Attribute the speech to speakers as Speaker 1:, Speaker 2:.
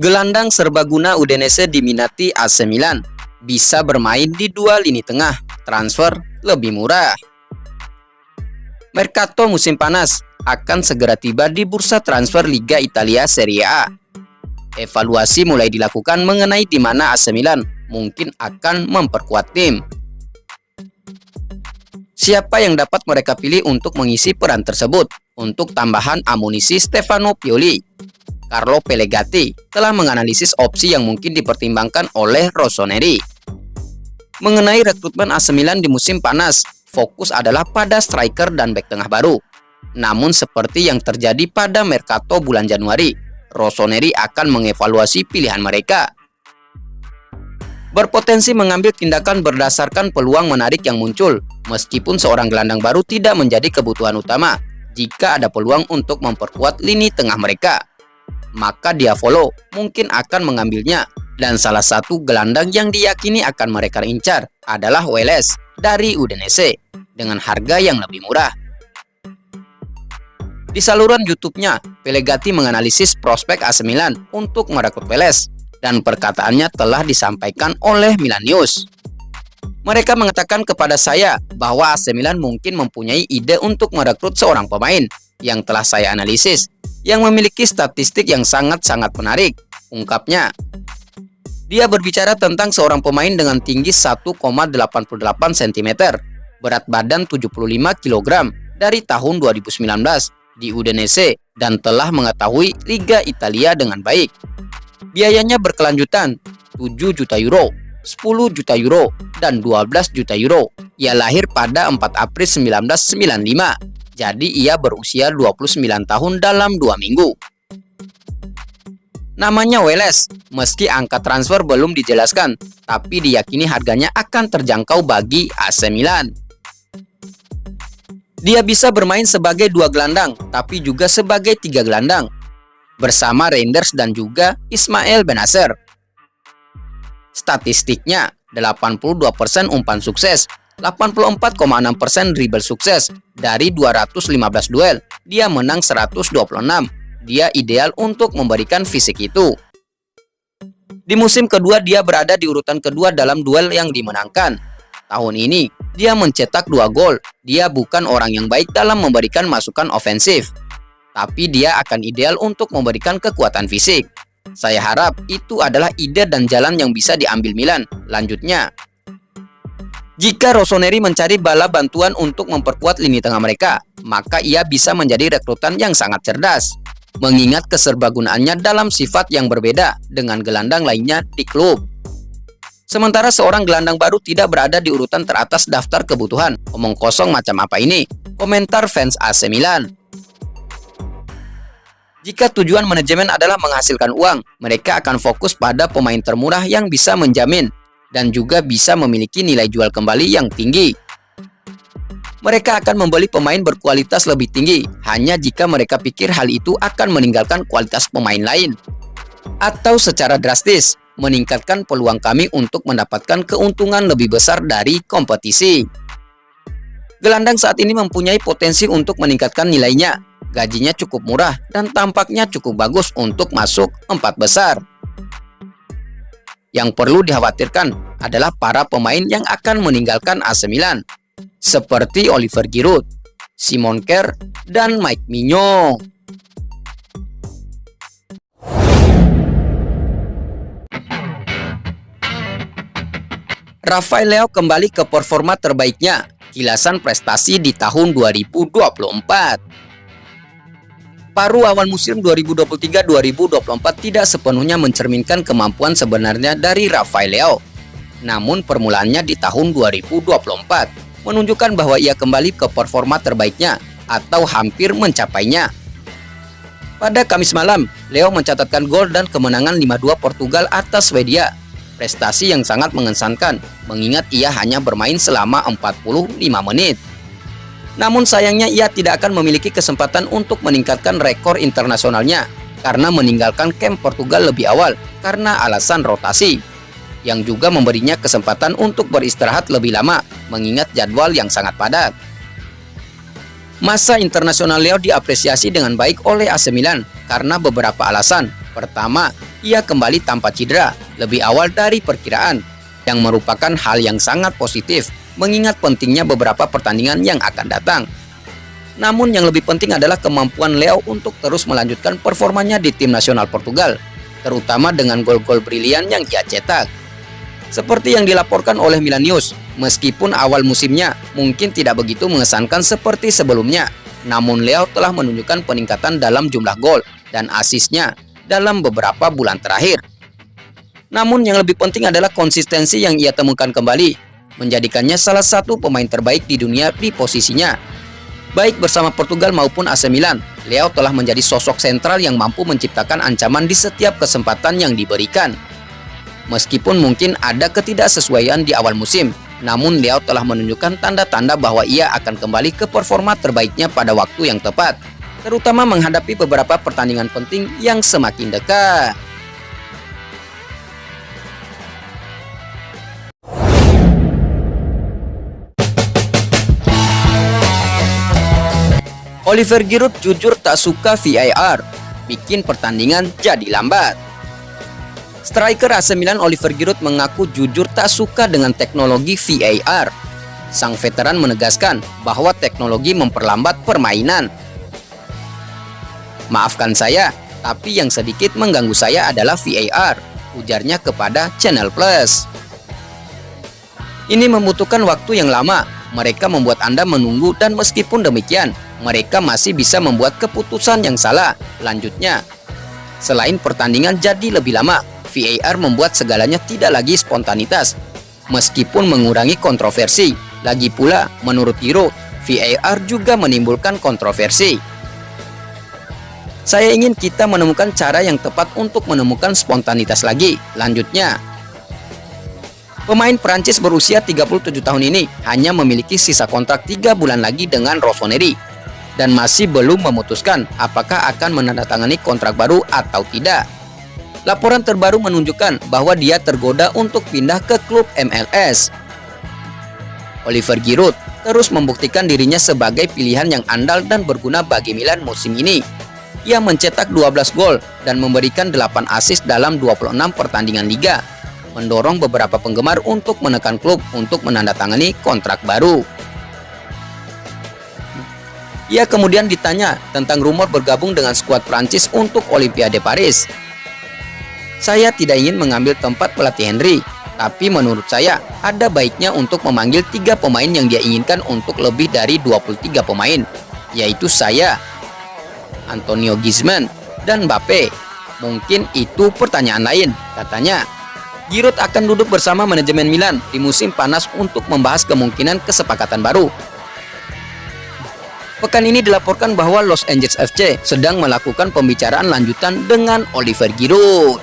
Speaker 1: Gelandang serbaguna Udinese diminati AC Milan, bisa bermain di dua lini tengah, transfer lebih murah. Mercato musim panas akan segera tiba di bursa transfer Liga Italia Serie A. Evaluasi mulai dilakukan mengenai di mana AC Milan mungkin akan memperkuat tim. Siapa yang dapat mereka pilih untuk mengisi peran tersebut? Untuk tambahan amunisi Stefano Pioli, Carlo Pellegatti telah menganalisis opsi yang mungkin dipertimbangkan oleh Rossoneri. Mengenai rekrutmen AC Milan di musim panas, fokus adalah pada striker dan bek tengah baru. Namun seperti yang terjadi pada Mercato bulan Januari, Rossoneri akan mengevaluasi pilihan mereka. Berpotensi mengambil tindakan berdasarkan peluang menarik yang muncul, meskipun seorang gelandang baru tidak menjadi kebutuhan utama. Jika ada peluang untuk memperkuat lini tengah mereka, maka Diavolo mungkin akan mengambilnya. Dan salah satu gelandang yang diyakini akan mereka incar adalah Welles dari Udinese dengan harga yang lebih murah. Di saluran YouTube-nya, Pellegatti menganalisis prospek AC Milan untuk merekrut Welles, dan perkataannya telah disampaikan oleh Milan News. Mereka mengatakan kepada saya bahwa AC Milan mungkin mempunyai ide untuk merekrut seorang pemain yang telah saya analisis, yang memiliki statistik yang sangat-sangat menarik, ungkapnya. Dia berbicara tentang seorang pemain dengan tinggi 1,88 cm, berat badan 75 kg dari tahun 2019 di Udinese dan telah mengetahui Liga Italia dengan baik. Biayanya berkelanjutan, 7 juta euro, 10 juta euro, dan 12 juta euro. Ia lahir pada 4 April 1995, jadi ia berusia 29 tahun dalam 2 minggu. Namanya Welles, meski angka transfer belum dijelaskan, tapi diyakini harganya akan terjangkau bagi AC Milan. Dia bisa bermain sebagai dua gelandang, tapi juga sebagai tiga gelandang, bersama Reinders dan juga Ismail Bennacer. Statistiknya, 82% umpan sukses, 84,6% dribble sukses. Dari 215 duel, dia menang 126. Dia ideal untuk memberikan fisik itu. Di musim kedua, dia berada di urutan kedua dalam duel yang dimenangkan. Tahun ini, dia mencetak 2 gol. Dia bukan orang yang baik dalam memberikan masukan ofensif, tapi dia akan ideal untuk memberikan kekuatan fisik. Saya harap itu adalah ide dan jalan yang bisa diambil Milan. Lanjutnya, jika Rossoneri mencari bala bantuan untuk memperkuat lini tengah mereka, maka ia bisa menjadi rekrutan yang sangat cerdas, mengingat keserbagunaannya dalam sifat yang berbeda dengan gelandang lainnya di klub. Sementara seorang gelandang baru tidak berada di urutan teratas daftar kebutuhan. Omong kosong macam apa ini? Komentar fans AC Milan. Jika tujuan manajemen adalah menghasilkan uang, mereka akan fokus pada pemain termurah yang bisa menjamin dan juga bisa memiliki nilai jual kembali yang tinggi. Mereka akan membeli pemain berkualitas lebih tinggi hanya jika mereka pikir hal itu akan meninggalkan kualitas pemain lain, atau secara drastis meningkatkan peluang kami untuk mendapatkan keuntungan lebih besar dari kompetisi. Gelandang saat ini mempunyai potensi untuk meningkatkan nilainya. Gajinya cukup murah dan tampaknya cukup bagus untuk masuk 4 besar. Yang perlu dikhawatirkan adalah para pemain yang akan meninggalkan AC Milan, seperti Oliver Giroud, Simon Kjær, dan Mike Maignan. Rafael Leao kembali ke performa terbaiknya, kilasan prestasi di tahun 2024. Paruh awal musim 2023-2024 tidak sepenuhnya mencerminkan kemampuan sebenarnya dari Rafael Leao. Namun permulaannya di tahun 2024 menunjukkan bahwa ia kembali ke performa terbaiknya atau hampir mencapainya. Pada Kamis malam, Leo mencatatkan gol dan kemenangan 5-2 Portugal atas Swedia. Prestasi yang sangat mengesankan mengingat ia hanya bermain selama 45 menit. Namun sayangnya ia tidak akan memiliki kesempatan untuk meningkatkan rekor internasionalnya karena meninggalkan kamp Portugal lebih awal karena alasan rotasi, yang juga memberinya kesempatan untuk beristirahat lebih lama mengingat jadwal yang sangat padat. Masa internasional Leo diapresiasi dengan baik oleh AC Milan karena beberapa alasan. Pertama, ia kembali tanpa cedera lebih awal dari perkiraan, yang merupakan hal yang sangat positif mengingat pentingnya beberapa pertandingan yang akan datang. Namun yang lebih penting adalah kemampuan Leo untuk terus melanjutkan performanya di tim nasional Portugal, terutama dengan gol-gol brilian yang ia cetak. Seperti yang dilaporkan oleh Milan News, meskipun awal musimnya mungkin tidak begitu mengesankan seperti sebelumnya, namun Leo telah menunjukkan peningkatan dalam jumlah gol dan asisnya dalam beberapa bulan terakhir. Namun yang lebih penting adalah konsistensi yang ia temukan kembali, menjadikannya salah satu pemain terbaik di dunia di posisinya. Baik bersama Portugal maupun AC Milan, Leo telah menjadi sosok sentral yang mampu menciptakan ancaman di setiap kesempatan yang diberikan. Meskipun mungkin ada ketidaksesuaian di awal musim, namun Leo telah menunjukkan tanda-tanda bahwa ia akan kembali ke performa terbaiknya pada waktu yang tepat, terutama menghadapi beberapa pertandingan penting yang semakin dekat. Oliver Giroud jujur tak suka VAR, bikin pertandingan jadi lambat. Striker AC Milan Oliver Giroud mengaku jujur tak suka dengan teknologi VAR. Sang veteran menegaskan bahwa teknologi memperlambat permainan. "Maafkan saya, tapi yang sedikit mengganggu saya adalah VAR," ujarnya kepada Channel Plus. "Ini membutuhkan waktu yang lama. Mereka membuat Anda menunggu dan meskipun demikian, mereka masih bisa membuat keputusan yang salah," lanjutnya. Selain pertandingan jadi lebih lama, VAR membuat segalanya tidak lagi spontanitas, meskipun mengurangi kontroversi. Lagi pula, menurut Giroud, VAR juga menimbulkan kontroversi. "Saya ingin kita menemukan cara yang tepat untuk menemukan spontanitas lagi," lanjutnya. Pemain Prancis berusia 37 tahun ini hanya memiliki sisa kontrak 3 bulan lagi dengan Rossoneri dan masih belum memutuskan apakah akan menandatangani kontrak baru atau tidak. Laporan terbaru menunjukkan bahwa dia tergoda untuk pindah ke klub MLS. Oliver Giroud terus membuktikan dirinya sebagai pilihan yang andal dan berguna bagi Milan musim ini. Ia mencetak 12 gol dan memberikan 8 assist dalam 26 pertandingan liga, mendorong beberapa penggemar untuk menekan klub untuk menandatangani kontrak baru. Ia kemudian ditanya tentang rumor bergabung dengan skuad Prancis untuk Olimpiade Paris. "Saya tidak ingin mengambil tempat pelatih Henry, tapi menurut saya ada baiknya untuk memanggil 3 pemain yang dia inginkan untuk lebih dari 23 pemain, yaitu saya, Antonio Griezmann, dan Mbappe. Mungkin itu pertanyaan lain," katanya. Giroud akan duduk bersama manajemen Milan di musim panas untuk membahas kemungkinan kesepakatan baru. Pekan ini dilaporkan bahwa Los Angeles FC sedang melakukan pembicaraan lanjutan dengan Oliver Giroud.